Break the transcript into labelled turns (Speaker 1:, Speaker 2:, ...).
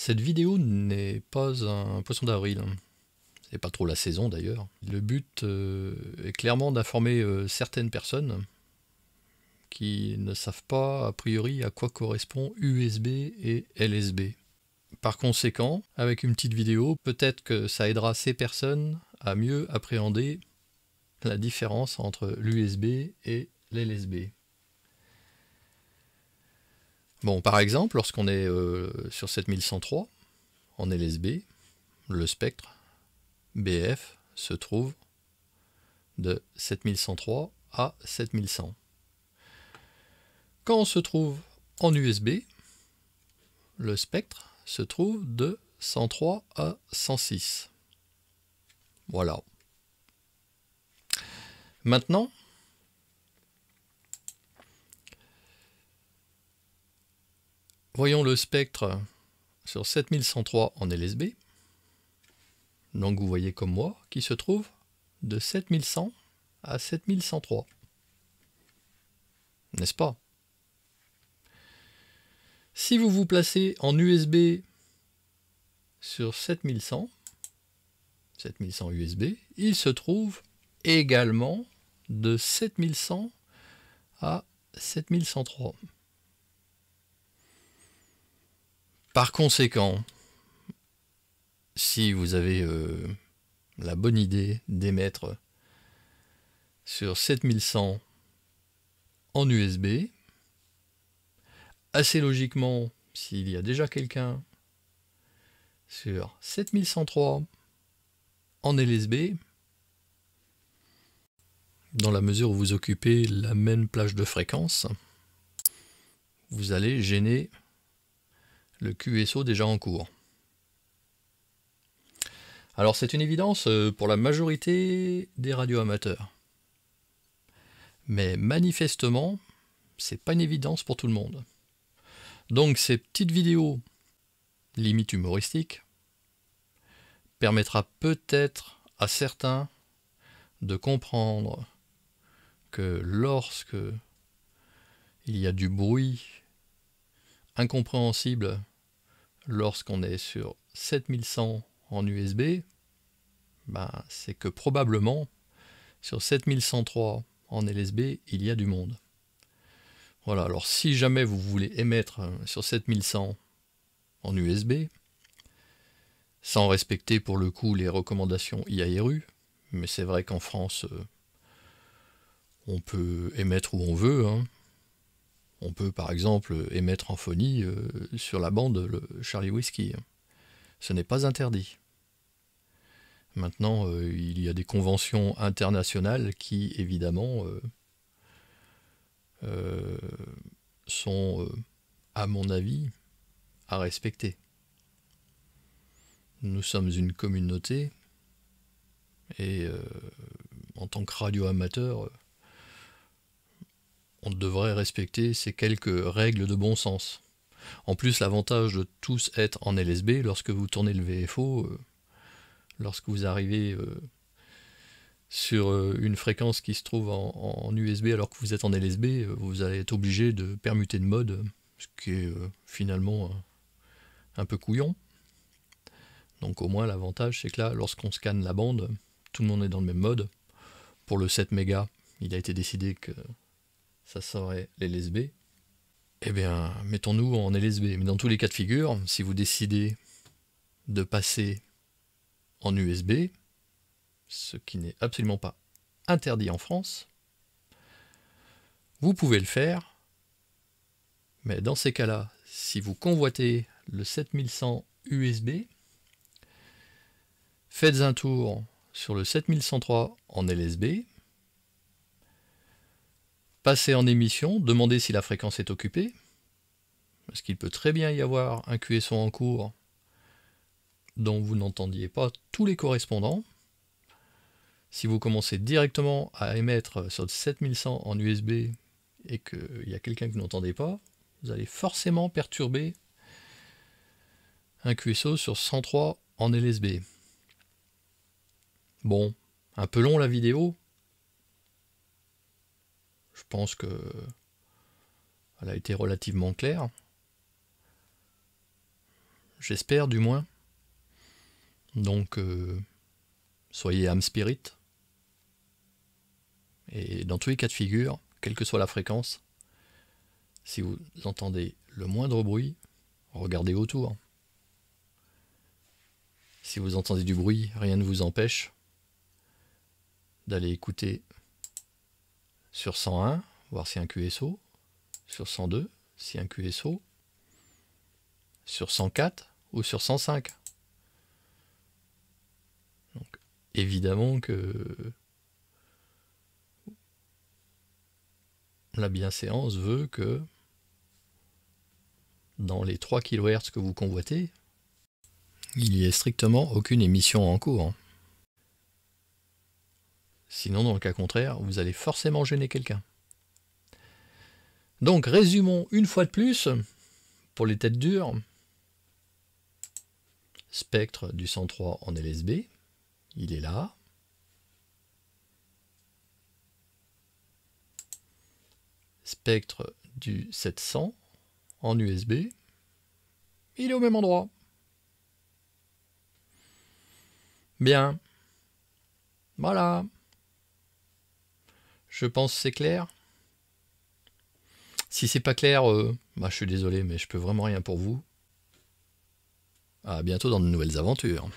Speaker 1: Cette vidéo n'est pas un poisson d'avril. C'est pas trop la saison d'ailleurs. Le but est clairement d'informer certaines personnes qui ne savent pas a priori à quoi correspond USB et LSB. Par conséquent, avec une petite vidéo, peut-être que ça aidera ces personnes à mieux appréhender la différence entre l'USB et l'LSB. Bon, par exemple, lorsqu'on est sur 7103 en LSB, le spectre BF se trouve de 7103 à 7100. Quand on se trouve en USB, le spectre se trouve de 103 à 106. Voilà. Maintenant, voyons le spectre sur 7103 en LSB. Donc vous voyez comme moi, qui se trouve de 7100 à 7103. N'est-ce pas? Si vous vous placez en USB sur 7100 USB, il se trouve également de 7100 à 7103. Par conséquent, si vous avez la bonne idée d'émettre sur 7100 en USB, assez logiquement, s'il y a déjà quelqu'un sur 7103 en LSB, dans la mesure où vous occupez la même plage de fréquence, vous allez gêner le QSO déjà en cours. Alors c'est une évidence pour la majorité des radioamateurs. Mais manifestement, c'est pas une évidence pour tout le monde. Donc ces petites vidéos, limite humoristiques, permettra peut-être à certains de comprendre que lorsque il y a du bruit incompréhensible lorsqu'on est sur 7100 en USB, c'est que probablement sur 7103 en LSB, il y a du monde. Voilà, alors si jamais vous voulez émettre sur 7100 en USB, sans respecter pour le coup les recommandations IARU, mais c'est vrai qu'en France, on peut émettre où on veut. On peut par exemple émettre en phonie sur la bande le Charlie Whiskey. Ce n'est pas interdit. Maintenant, il y a des conventions internationales qui, évidemment, sont, à mon avis, à respecter. Nous sommes une communauté et en tant que radio-amateur, on devrait respecter ces quelques règles de bon sens. En plus, l'avantage de tous être en LSB, lorsque vous tournez le VFO, lorsque vous arrivez sur une fréquence qui se trouve en USB alors que vous êtes en LSB, vous allez être obligé de permuter de mode, ce qui est finalement un peu couillon. Donc au moins l'avantage c'est que là, lorsqu'on scanne la bande, tout le monde est dans le même mode. Pour le 7 mégas, il a été décidé que ça serait l'LSB. Eh bien, mettons-nous en LSB. Mais dans tous les cas de figure, si vous décidez de passer en USB, ce qui n'est absolument pas interdit en France, vous pouvez le faire, mais dans ces cas-là, si vous convoitez le 7100 USB, faites un tour sur le 7103 en LSB, passez en émission, demandez si la fréquence est occupée, parce qu'il peut très bien y avoir un QSO en cours dont vous n'entendiez pas tous les correspondants. Si vous commencez directement à émettre sur le 7100 en USB et qu'il y a quelqu'un que vous n'entendez pas, vous allez forcément perturber un QSO sur 103 en LSB. Bon, un peu long la vidéo. Je pense que elle a été relativement claire. j'espère du moins. Donc, soyez âme spirit. Et dans tous les cas de figure, quelle que soit la fréquence, si vous entendez le moindre bruit, regardez autour. Si vous entendez du bruit, rien ne vous empêche d'aller écouter sur 101, voir si un QSO, sur 102, si un QSO, sur 104 ou sur 105. Donc, évidemment que la bienséance veut que dans les 3 kHz que vous convoitez, il n'y ait strictement aucune émission en cours. Sinon, dans le cas contraire, vous allez forcément gêner quelqu'un. Donc, résumons une fois de plus, pour les têtes dures, spectre du 103 en LSB, il est là. Spectre du 700 en USB, il est au même endroit. Bien. Voilà. Je pense que c'est clair. Si c'est pas clair, je suis désolé, mais je peux vraiment rien pour vous. À bientôt dans de nouvelles aventures.